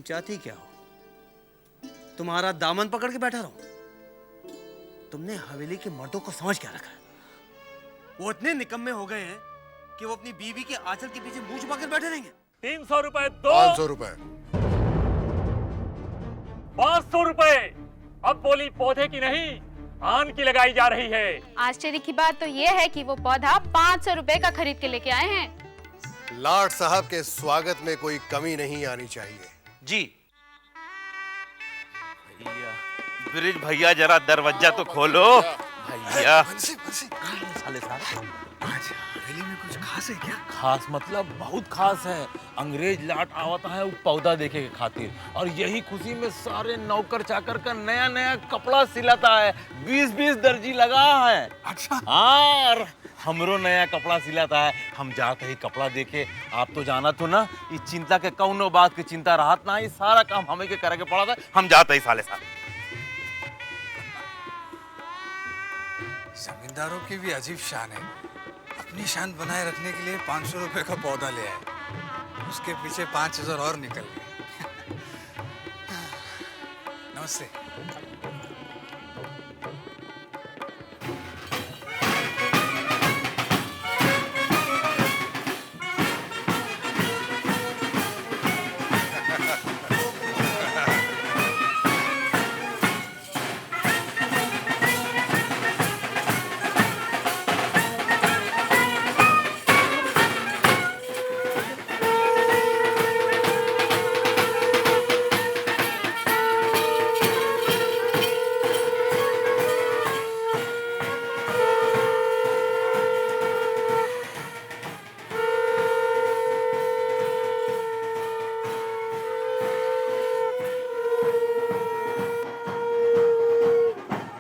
चाहती क्या हो? तुम्हारा दामन पकड़ के बैठा रहूं? तुमने हवेली के मर्दों को समझ क्या रखा है? वो इतने निकम्मे हो गए हैं कि वो अपनी बीवी के आंचल के पीछे मुंह छुपा कर बैठे रहेंगे। 300 रुपए दो। 500 रुपए। 500 रुपए। अब बोली पौधे की नहीं, आम की लगाई जा रही है। आश्चर्य की बात तो ये है कि वो पौधा 500 रुपए का खरीद के लेके आए हैं। लाट साहब के स्वागत में कोई कमी नहीं आनी चाहिए। जी भैया, ब्रिज भैया जरा दरवाजा तो खोलो भैया। साले साहब, आज हवेली में कुछ खास है क्या? खास मतलब बहुत खास है। अंग्रेज लाट आवता है वो पौधा देखे के खातिर, और यही खुशी में सारे नौकर चाकर का नया नया कपड़ा सिलाता है। 20-20 दर्जी लगा है। अच्छा। हाँ, और हमरो नया कपड़ा सिलाता है। हम जाते ही कपड़ा देखे। आप तो जाना तो ना, इस चिंता के कौनो बात की चिंता रहत ना, ये सारा काम हमें के करे के पड़ा था। हम जाते ही साले साहब। जमींदारों की भी अजीब शान है। अपनी शान बनाए रखने के लिए 500 रुपए का पौधा ले आए, उसके पीछे 5000 और निकल गए। नमस्ते।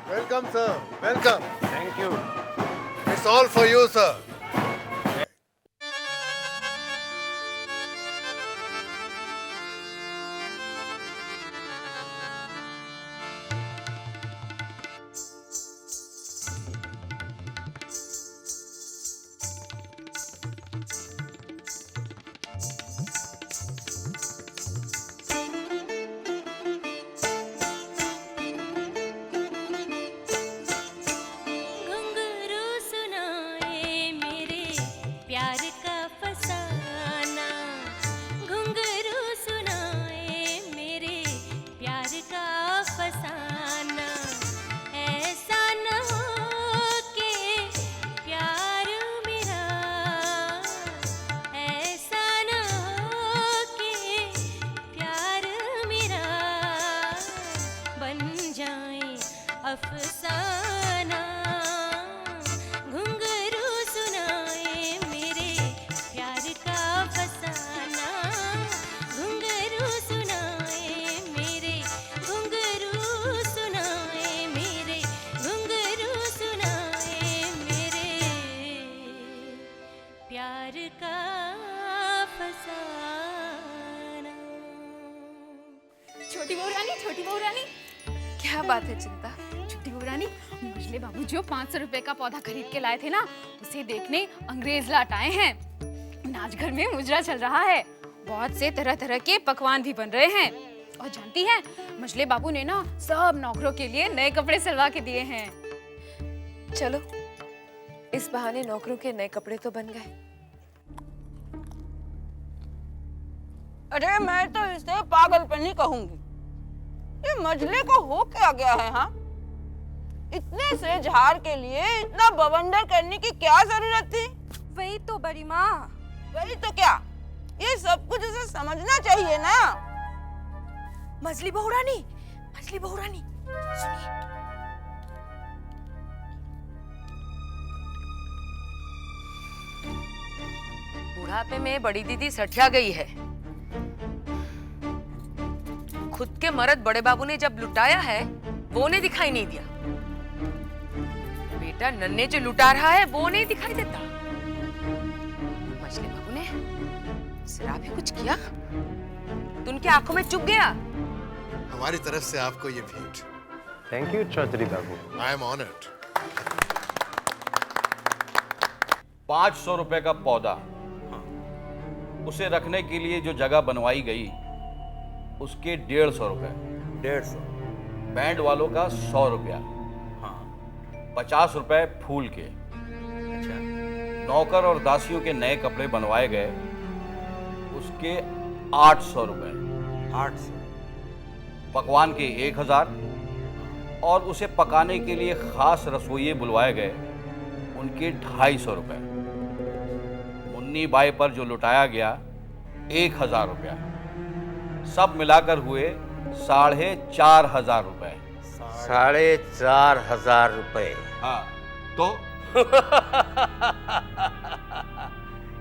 Welcome, sir. Welcome. Thank you. It's all for you, sir. घुंघरू सुनाए मेरे प्यार का फसाना, घुंघरू सुनाए मेरे प्यार का फसाना। ऐसा न हो कि प्यार मेरा, ऐसा न हो कि प्यार मेरा बन जाए अफसाना। घुंघरू सुनाए मेरे प्यार का फसाना, घुंघरू सुनाए मेरे, घुंघरू सुनाए मेरे, घुंघरू सुनाए मेरे प्यार का फसाना। छोटी बहू रानी, क्या बात है चिंता? छोटी बहू रानी, मजले बाबू जो 500 रुपए का पौधा खरीद के लाए थे ना, उसे देखने अंग्रेज लाट आए हैं। नाचघर में मुजरा चल रहा है, बहुत से तरह तरह के पकवान भी बन रहे हैं। और जानती हैं, मजले बाबू ने ना सब नौकरों के लिए नए कपड़े सिलवा के दिए हैं। चलो, इस बहाने नौकरों के नए कपड़े तो बन गए। अरे मैं तो इसे पागलपनी कहूंगी। ये मजले को हो क्या गया है? हाँ, इतने से झाड़ के लिए इतना बवंडर करने की क्या जरूरत थी? वही तो बड़ी माँ। वही तो क्या, ये सब कुछ उसे समझना चाहिए ना। मजली बहू रानी, सुनिए। बुढ़ापे में बड़ी दीदी सठिया गई है। खुद के मर्द बड़े बाबू ने जब लुटाया है, वो ने दिखाई नहीं दिया। बेटा नन्हे जो लुटा रहा है, वो नहीं दिखाई देता। मछली बाबू ने जरा भी कुछ किया तो उनकी आंखों में चुभ गया। हमारी तरफ से आपको ये भेंट। Thank you Chaudhary babu. I am honored. 500 रुपए का पौधा, उसे रखने के लिए जो जगह बनवाई गई उसके 150 रुपए। 150। बैंड वालों का 100 रुपया। हाँ। 50 रुपए फूल के। अच्छा। नौकर और दासियों के नए कपड़े बनवाए गए, उसके 800 रुपए। 800। पकवान के 1000 और उसे पकाने के लिए खास रसोइये बुलवाए गए, उनके 250 रुपए। मुन्नी बाई पर जो लुटाया गया 1000 रुपया। सब मिलाकर हुए 4500 रुपए। 4500 रुपए। हाँ तो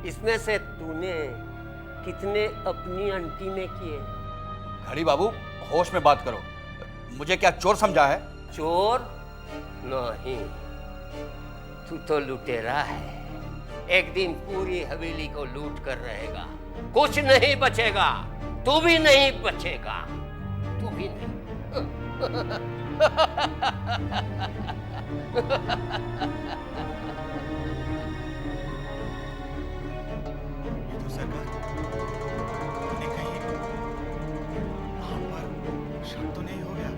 इसमें से तूने कितने अपनी आंटी में किए? घड़ी बाबू, होश में बात करो। मुझे क्या चोर समझा है? चोर नहीं, तू तो लुटेरा है। एक दिन पूरी हवेली को लूट कर रहेगा, कुछ नहीं बचेगा, तू भी नहीं बचेगा, तू भी नहीं। ये तो सरकार ने कहीं हम पर शक तो नहीं हो गया?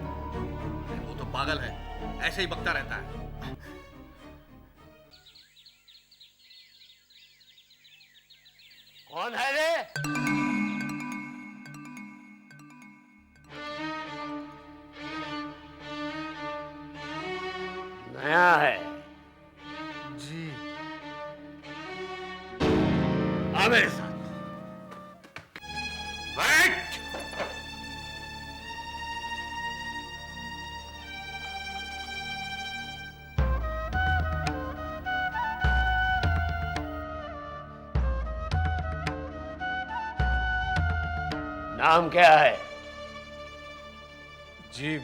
वो तो पागल है, ऐसे ही बकता रहता है। कौन है रे? नया है जी। आ मेरे साथ। बैठ। नाम क्या है? जी,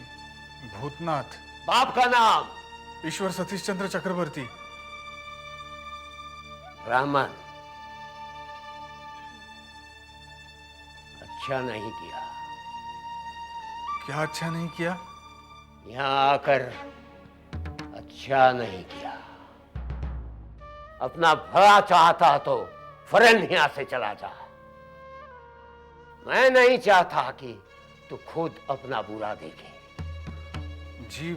भूतनाथ। बाप का नाम? ईश्वर सतीश चंद्र चक्रवर्ती। ब्राह्मण। अच्छा नहीं किया। क्या अच्छा नहीं किया? यहां आकर अच्छा नहीं किया। अपना भला चाहता तो फौरन यहां से चला जा। मैं नहीं चाहता कि तू खुद अपना बुरा देखे। जी,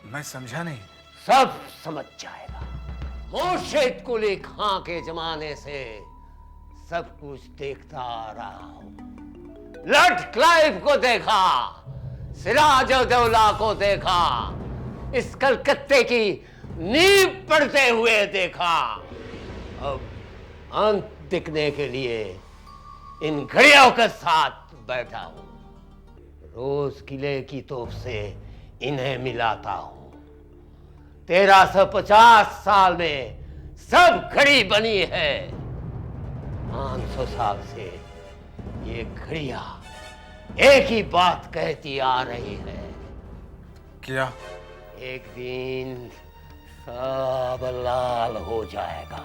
मैं समझा नहीं। सब समझ जाएगा। मुर्शिद कुली खां के जमाने से सब कुछ देखता आ रहा हूं। लॉर्ड क्लाइव को देखा, सिराज-उद-दौला को देखा, इस कलकत्ते की नींव पड़ते हुए देखा। अब अंत दिखने के लिए इन घड़ियों के साथ बैठा हूं। रोज किले की तोप से इन्हें मिलाता हूं। 1350 साल में सब घड़ी बनी है। 500 साल से ये घड़ियां एक ही बात कहती आ रही है। क्या? एक दिन सब लाल हो जाएगा।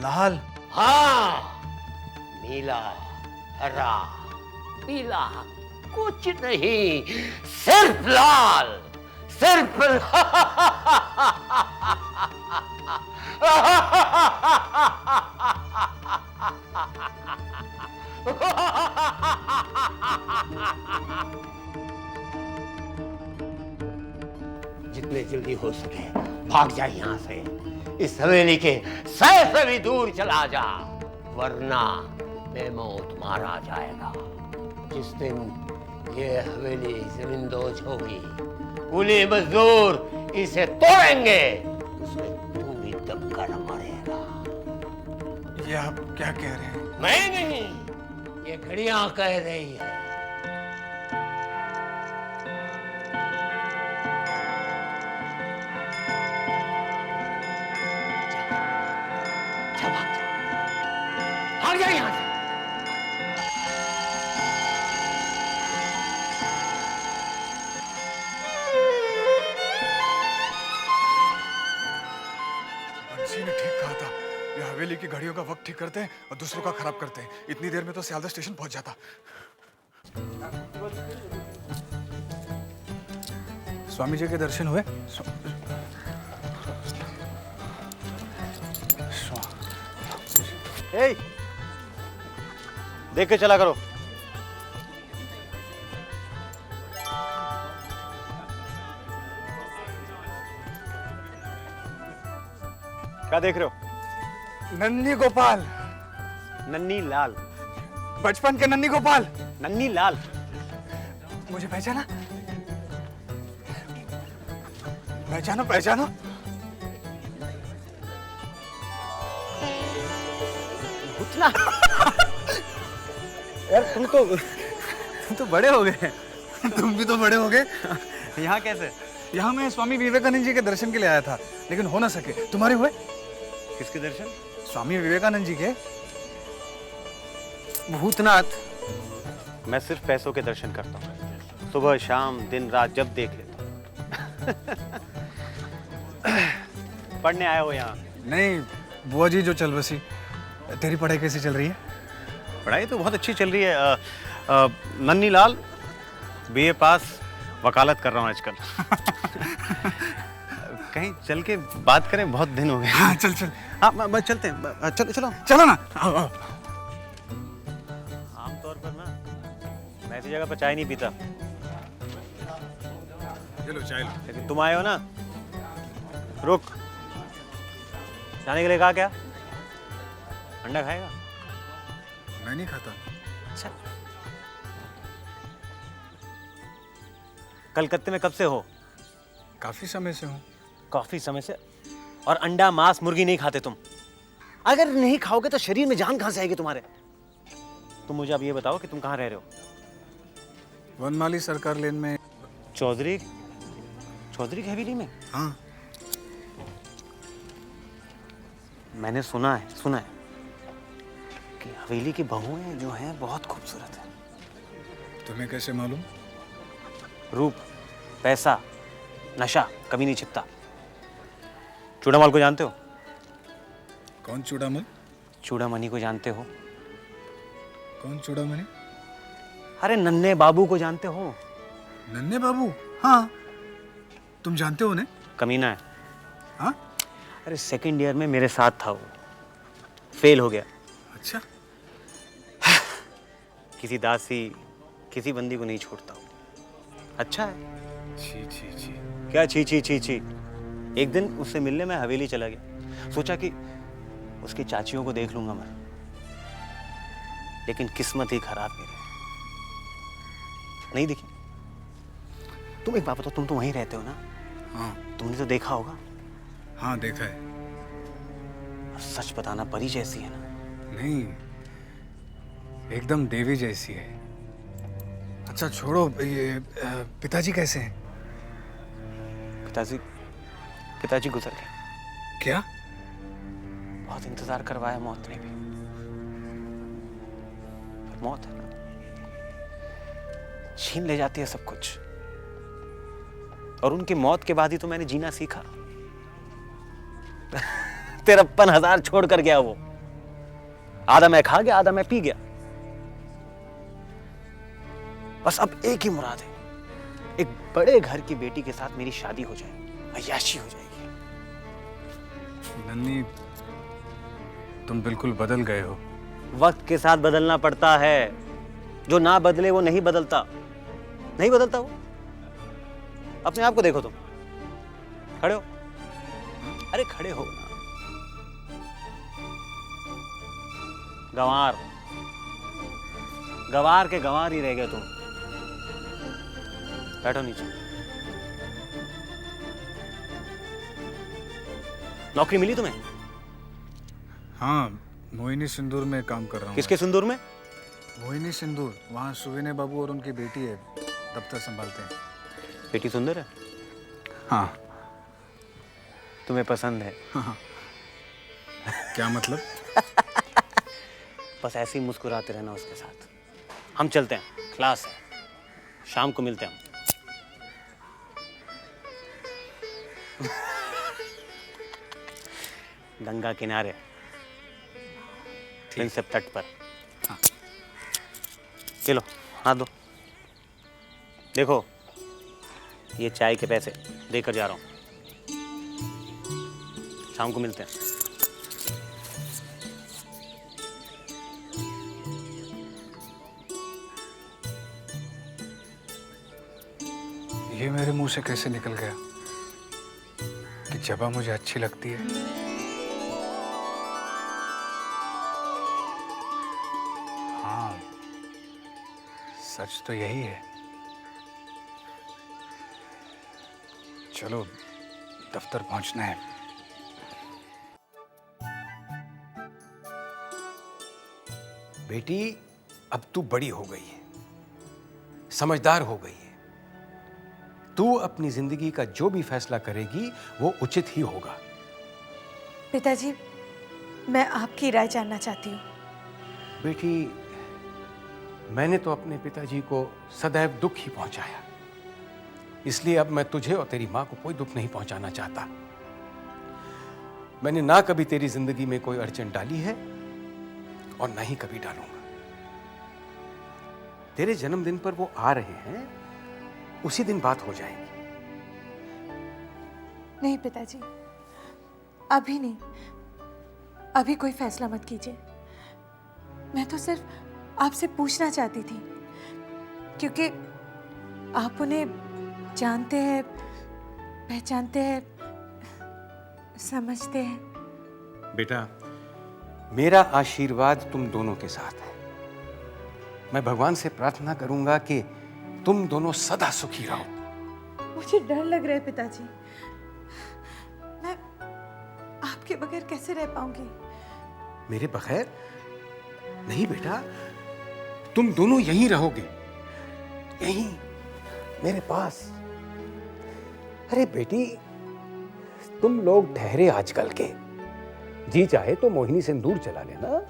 लाल? हाँ, नीला, हरा, पीला, कुछ नहीं, सिर्फ लाल, सिर्फ जितने जल्दी हो सके भाग जा यहाँ से। इस हवेली के सै से भी दूर चला जा, वरना बेमौत मारा जाएगा। जिस दिन ये हवेली जमींदोज होगी, कुली मजदूर इसे तोड़ेंगे, उसमें तू भी दबकर मरेगा। ये आप क्या कह रहे हैं? मैं नहीं, ये घड़ियां कह रही है। भाग जा यहाँ से। बंसी ने ठीक कहा था, ये हवेली की घड़ियों का वक्त ठीक करते हैं और दूसरों का खराब करते हैं। इतनी देर में तो सियालदह स्टेशन पहुंच जाता। स्वामी जी के दर्शन हुए? देख के चला करो। क्या देख रहे हो? नन्ही गोपाल, नन्ही लाल। बचपन के नन्ही गोपाल। नन्ही लाल। मुझे पहचाना? पहचानो पहचानो। भूतला। यार तुम तो बड़े हो गए। तुम भी तो बड़े हो गए। यहाँ कैसे? यहाँ मैं स्वामी विवेकानंद जी के दर्शन के लिए आया था, लेकिन हो ना सके। तुम्हारे हुए? किसके दर्शन? स्वामी विवेकानंद जी के। भूतनाथ, मैं सिर्फ पैसों के दर्शन करता हूँ, सुबह शाम दिन रात जब देख लेता हूँ। पढ़ने आए हो यहाँ? नहीं बुआ जी, जो चल बसी। तेरी पढ़ाई कैसी चल रही है? पढ़ाई तो बहुत अच्छी चल रही है। नन्ही लाल, बीए पास, वकालत कर रहा हूँ आजकल। कहीं चल के बात करें, बहुत दिन हो गए। हाँ चल चल। हाँ चलते हैं। चलो चलो ना। आओ, आओ। आमतौर पर ना मैं ऐसी जगह पर चाय नहीं पीता, चलो चाय लो। लेकिन तुम आए हो ना। रुक, जाने के लिए कहा क्या? अंडा खाएगा? मैं नहीं खाता। अच्छा, कलकत्ते में कब से हो? काफी समय से हूँ। काफी समय से? और अंडा मांस मुर्गी नहीं खाते तुम? अगर नहीं खाओगे तो शरीर में जान कहां से आएगी तुम्हारे? तुम मुझे अब ये बताओ कि तुम कहां रह रहे हो? वनमाली सरकार लेन में। चौधरी की हवेली में? हाँ। मैंने सुना है कि हवेली की बहुएं जो हैं बहुत खूबसूरत है। तुम्हें कैसे मालूम? रूप, पैसा, नशा कभी नहीं छिपता। चूड़ामल को जानते हो? कौन चूड़ामल? चूड़ामणि को जानते हो? कौन चूड़ामणि? अरे नन्हे बाबू को जानते हो? नन्हे बाबू? हाँ। तुम जानते हो उन्हें? कमीना है। हाँ? अरे सेकंड ईयर में मेरे साथ था वो, फेल हो गया। अच्छा। किसी दासी, किसी बंदी को नहीं छोड़ता वो। अच्छा है। छी छी छी। क्या छी छी छी छी? एक दिन उससे मिलने मैं हवेली चला गया, सोचा कि उसकी चाचियों को देख लूंगा मैं, लेकिन किस्मत ही खराब मेरी, नहीं दिखी। तुम एक बात बताओ, तुम तो वहीं रहते हो ना? हाँ। तुमने तो देखा होगा। हाँ देखा है। सच बताना, परी जैसी है ना? नहीं, एकदम देवी जैसी है। अच्छा छोड़ो, ये पिताजी कैसे हैं? पिताजी गुजर गए। क्या? बहुत इंतजार करवाया मौत ने भी, पर मौत है ना, छीन ले जाती है सब कुछ। और उनकी मौत के बाद ही तो मैंने जीना सीखा। 53,000 छोड़ कर गया वो। आधा मैं खा गया, आधा मैं पी गया। बस अब एक ही मुराद है, एक बड़े घर की बेटी के साथ मेरी शादी हो जाए, अय्याशी हो जाएगी। नन्ही, तुम बिल्कुल बदल गए हो। वक्त के साथ बदलना पड़ता है, जो ना बदले वो नहीं बदलता। नहीं बदलता वो। अपने आप को देखो तुम, खड़े हो? अरे खड़े हो ना। गंवार के गंवार ही रह गए तुम। बैठो नीचे। नौकरी मिली तुम्हें? हाँ, मोहिनी सिंदूर में काम कर रहा हूँ। किसके सिंदूर में? मोहिनी सिंदूर, वहाँ सुविने बाबू और उनकी बेटी है, दफ्तर संभालते हैं। बेटी सुंदर है? हाँ। तुम्हें पसंद है? हाँ। क्या मतलब? बस ऐसे ही मुस्कुराते रहना उसके साथ। हम चलते हैं, क्लास है, शाम को मिलते हैं। गंगा किनारे, प्रिंसेप तट पर। हाँ। चलो हाथ दो। देखो, ये चाय के पैसे देकर जा रहा हूँ, शाम को मिलते हैं। ये मेरे मुंह से कैसे निकल गया कि जबा मुझे अच्छी लगती है? सच तो यही है। चलो दफ्तर पहुंचना है। बेटी, अब तू बड़ी हो गई है, समझदार हो गई है। तू अपनी जिंदगी का जो भी फैसला करेगी वो उचित ही होगा। पिताजी, मैं आपकी राय जानना चाहती हूँ। बेटी, मैंने तो अपने पिताजी को सदैव दुख ही पहुंचाया, इसलिए अब मैं तुझे और तेरी मां को कोई दुख नहीं पहुंचाना चाहता। मैंने ना कभी तेरी जिंदगी में कोई अड़चन डाली है और ना ही कभी डालूंगा। तेरे जन्मदिन पर वो आ रहे हैं, उसी दिन बात हो जाएगी। नहीं पिताजी, अभी नहीं, अभी कोई फैसला मत कीजिए। मैं तो सिर्फ आपसे पूछना चाहती थी, क्योंकि आप उन्हें जानते हैं, पहचानते हैं, समझते हैं। बेटा, मेरा आशीर्वाद तुम दोनों के साथ है। मैं भगवान से प्रार्थना करूंगा कि तुम दोनों सदा सुखी रहो। मुझे डर लग रहा है पिताजी, मैं आपके बगैर कैसे रह पाऊंगी? मेरे बगैर नहीं बेटा, तुम दोनों यहीं रहोगे, यहीं मेरे पास। अरे बेटी, तुम लोग ठहरे आजकल के, जी चाहे तो मोहिनी सिंदूर चला लेना,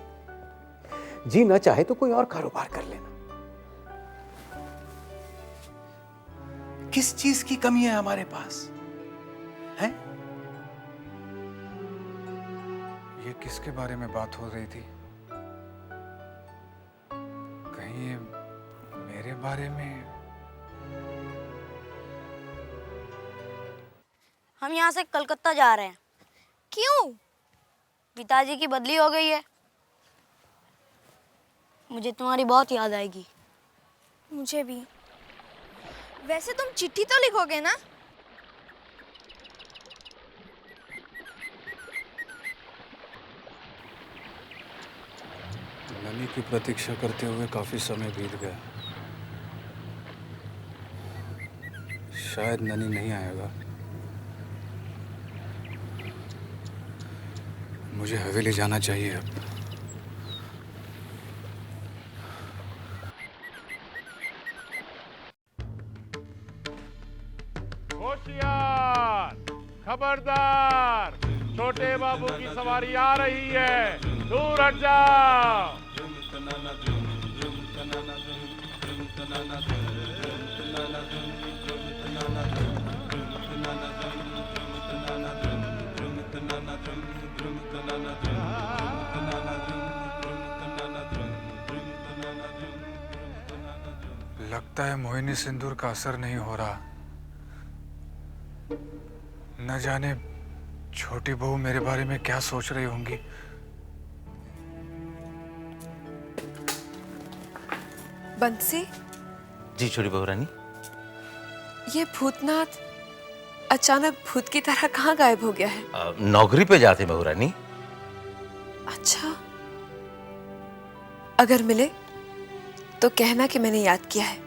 जी ना चाहे तो कोई और कारोबार कर लेना। किस चीज की कमी है हमारे पास, है? ये किसके बारे में बात हो रही थी? कहीं ये मेरे बारे में? हम यहाँ से कलकत्ता जा रहे हैं। क्यों? पिताजी की बदली हो गई है। मुझे तुम्हारी बहुत याद आएगी। मुझे भी। वैसे तुम चिट्ठी तो लिखोगे ना? ननी की प्रतीक्षा करते हुए काफी समय बीत गया। शायद ननी नहीं आएगा। मुझे हवेली जाना चाहिए अब। होशियार, खबरदार, छोटे बाबू की सवारी आ रही है, दूर हट जाओ। लगता है मोहिनी सिंदूर का असर नहीं हो रहा। न जाने छोटी बहू मेरे बारे में क्या सोच रही होंगी। बंसी, जी छोटी बहू रानी। ये भूतनाथ अचानक भूत की तरह कहाँ गायब हो गया है? नौकरी पे जाते बहू रानी। अच्छा, अगर मिले तो कहना कि मैंने याद किया है।